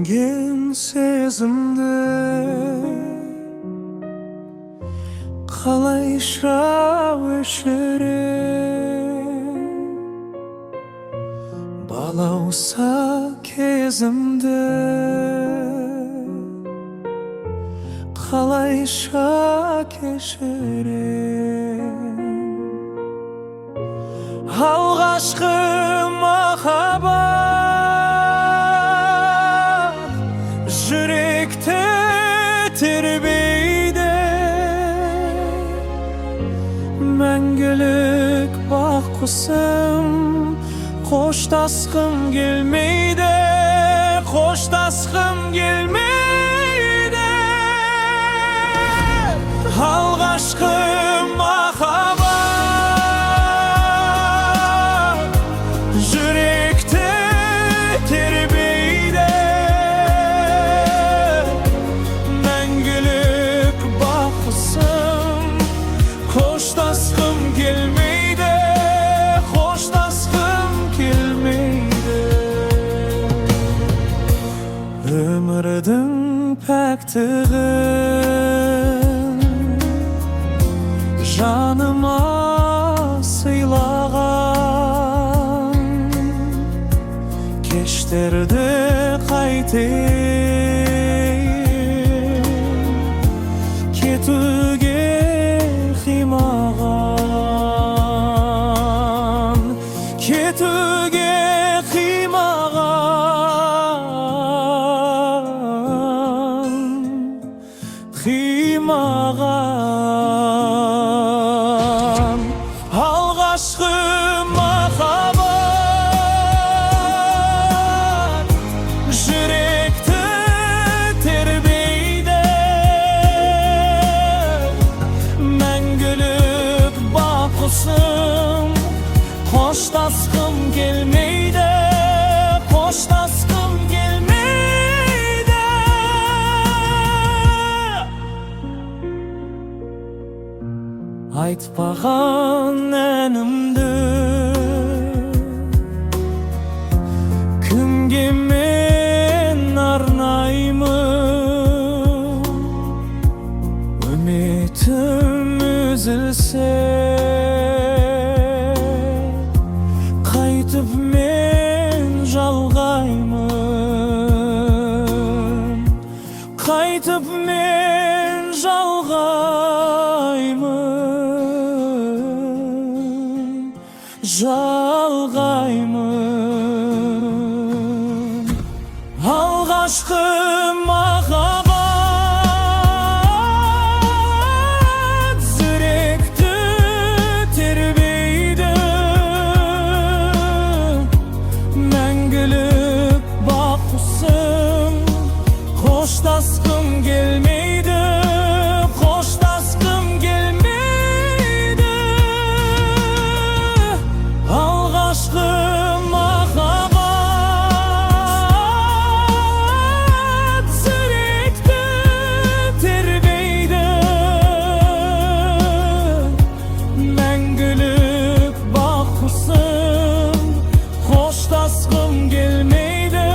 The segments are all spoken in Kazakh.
Söngen sezimde kalay şavşırım balausa kezimde kalay şakeşirim algaçkı mahabat yürekte terbiyde мәңгілік бақ құсым қоштасқым келмейді, қоштасқым келмейді. Алғашқы махаббат жүректі тербейді, мәңгілік бақ құсым қоштасқым келмейді, қоштасқым келмейді. Өмірдің пәктігін жаныма сыйлаған, кештерді қайтейін, кетуге қимаған, кетуге қимаған, қимаған. Алғашқы махаббат жүректі тербейді, мәңгілік бақ құсым қоштасқым келмейді, қоштасқым келмейді. Айтпаған әнімді кімге мен арнаймын, үмітім үзілсе қайтып мен жалғаймын, қайтып мен жалғаймын, жалғаймын. Алғашқы махаббат жүректі тербейді, мәңгілік бақ құсым қоштасқым келмейді, қоштасқым келмейді. Алғашқы махаббат жүректі тербейді, мәңгілік бақ құсым қоштасқым келмейді,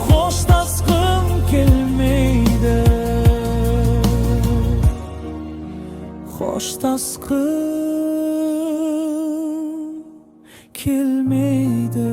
қоштасқым келмейді, қоштасқым келмейді.